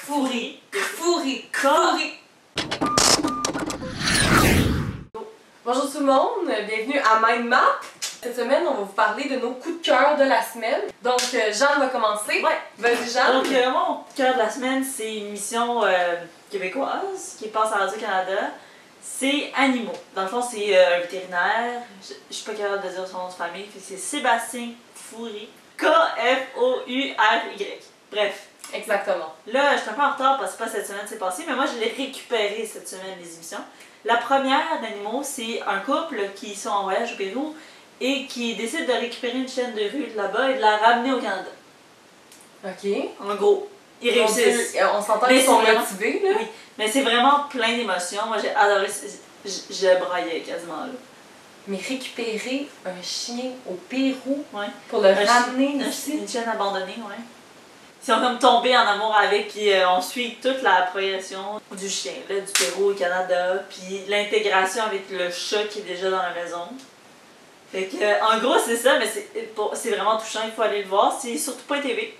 Kfouri. Kfouri. Bonjour tout le monde, bienvenue à Mind Map. Cette semaine, on va vous parler de nos coups de cœur de la semaine. Donc, Jeanne va commencer. Ouais. Vas-y, Jeanne. Donc, mon coup de cœur de la semaine, c'est une émission québécoise qui passe à Radio-Canada. C'est Animaux. Dans le fond, c'est un vétérinaire. Je suis pas capable de dire son nom de famille. C'est Sébastien Kfouri. Kfouri. Bref. Exactement. Là, je suis un peu en retard parce que pas cette semaine c'est passé, mais moi je l'ai récupéré cette semaine, les émissions. La première d'Animaux, c'est un couple qui sont en voyage au Pérou et qui décide de récupérer une chienne de rue de là-bas et de la ramener au Canada. OK. En gros, ils réussissent. On s'entend qu'ils sont motivés, là. Oui, mais c'est vraiment plein d'émotions. Moi j'ai adoré, je braillais quasiment là. Mais récupérer un chien au Pérou pour le Un ramener ici. Une chienne abandonnée, ouais. Ils sont comme tombés en amour avec, puis on suit toute la progression du chien, là, du Pérou au Canada, puis l'intégration avec le chat qui est déjà dans la maison. Fait que, en gros, c'est ça, mais c'est vraiment touchant, il faut aller le voir. C'est surtout pas TV.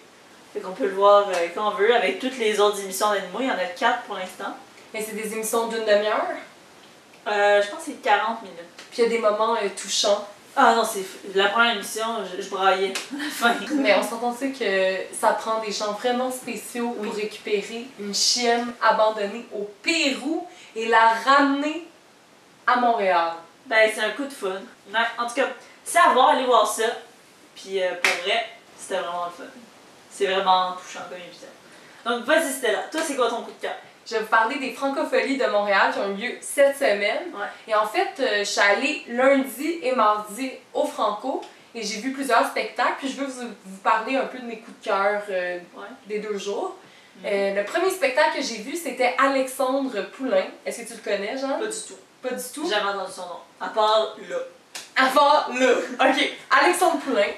Fait qu'on peut le voir quand on veut, avec toutes les autres émissions d'animaux. Il y en a 4 pour l'instant. Et c'est des émissions d'une demi-heure. Je pense que c'est 40 minutes. Puis il y a des moments touchants. Ah non, c'est la première émission, je braillais à la fin. Mais on s'entend que ça prend des gens vraiment spéciaux pour récupérer une chienne abandonnée au Pérou et la ramener à Montréal. Ben, c'est un coup de foudre. En tout cas, c'est à voir, allez voir ça. Puis pour vrai, c'était vraiment le fun. C'est vraiment touchant comme épisode. Donc vas-y Stella, toi c'est quoi ton coup de cœur? Je vais vous parler des Francopholies de Montréal qui ont eu lieu cette semaine. Ouais. Et en fait, je suis allée lundi et mardi au Franco et j'ai vu plusieurs spectacles. Puis je veux vous parler un peu de mes coups de cœur des 2 jours. Le premier spectacle que j'ai vu, c'était Alexandre Poulain. Est-ce que tu le connais, Jean? Pas du tout. Pas du tout? J'ai jamais entendu son nom. À part là. À part là. OK. Alexandre Poulain,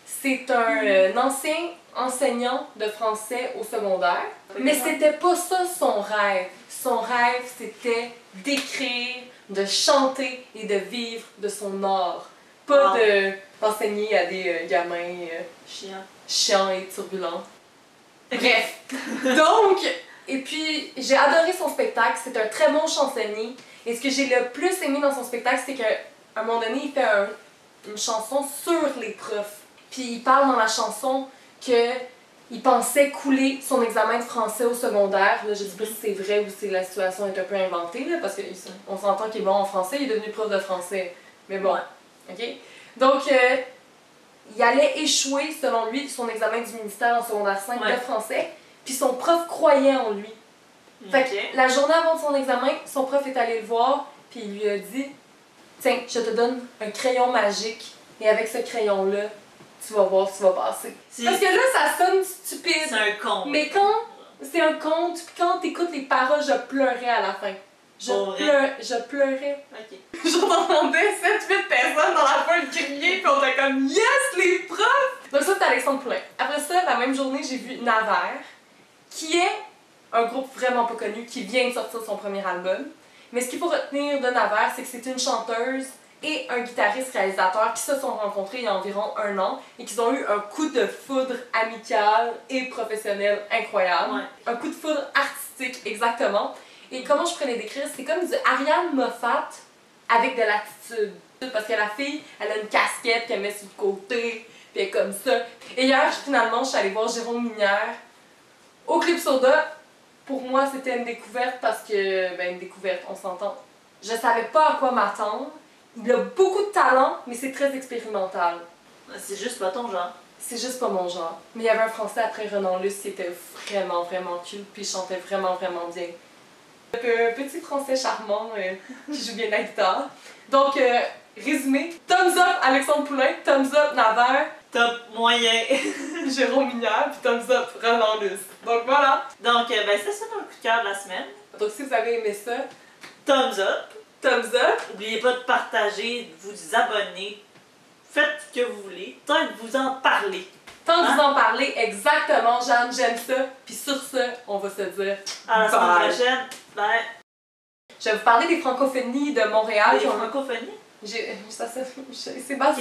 c'est un ancien enseignant de français au secondaire. Mais c'était pas ça son rêve. Son rêve, c'était d'écrire, de chanter et de vivre de son art. Pas d'enseigner à des gamins chiants et turbulents. Bref. Donc, et puis, j'ai adoré son spectacle. C'est un très bon chansonnier. Et ce que j'ai le plus aimé dans son spectacle, c'est qu'à un moment donné, il fait une chanson sur les profs. Puis il parle dans la chanson qu'il pensait couler son examen de français au secondaire. Là, je ne sais pas si c'est vrai ou si la situation est un peu inventée, là, parce qu'on s'entend qu'il est bon en français, il est devenu prof de français. Mais bon, OK? Donc, il allait échouer, selon lui, son examen du ministère en secondaire 5 de français, puis son prof croyait en lui. Fait que la journée avant de son examen, son prof est allé le voir, puis il lui a dit « Tiens, je te donne un crayon magique, et avec ce crayon-là, tu vas voir ce qui va passer. » Parce que là, ça sonne stupide. C'est un conte. Mais quand c'est un conte, puis quand t'écoutes les paroles, je pleurais à la fin. Je pleurais. OK. J'entendais 7-8 personnes dans la foule crier, puis on était comme « Yes, les profs! » Donc ça, c'est Alexandre Poulain. Après ça, la même journée, j'ai vu Navarre, qui est un groupe vraiment pas connu, qui vient de sortir son premier album. Mais ce qu'il faut retenir de Navarre, c'est que c'est une chanteuse et un guitariste-réalisateur qui se sont rencontrés il y a environ 1 an et qu'ils ont eu un coup de foudre amical et professionnel incroyable. Ouais. Un coup de foudre artistique, exactement. Et comment je pourrais les décrire? C'est comme du Ariane Moffat avec de l'attitude. Parce que la fille, elle a une casquette qu'elle met sur le côté, puis elle est comme ça. Et hier, finalement, je suis allée voir Jérôme Minière au Club Soda. Pour moi, c'était une découverte parce que, une découverte, on s'entend. Je savais pas à quoi m'attendre. Il a beaucoup de talent, mais c'est très expérimental. C'est juste pas ton genre. C'est juste pas mon genre. Mais il y avait un Français après Renan Luce qui était vraiment, vraiment cute, puis il chantait vraiment, vraiment bien. Un petit Français charmant qui joue bien la guitare. Donc, résumé, thumbs up Alexandre Poulain, thumbs up Navarre, top moyen Jérôme Minière, puis thumbs up Renan Luce. Donc voilà. Donc, c'est ça notre coup de cœur de la semaine. Donc si vous avez aimé ça, thumbs up. Thumbs up. N'oubliez pas de partager, de vous abonner. Faites ce que vous voulez, tant de vous en parler. Tant de vous en parler, exactement, Jeanne, j'aime ça. Puis sur ça, on va se dire à la semaine prochaine. Bye. Je vais vous parler des Francophonies de Montréal. Des Francophonies? C'est bas,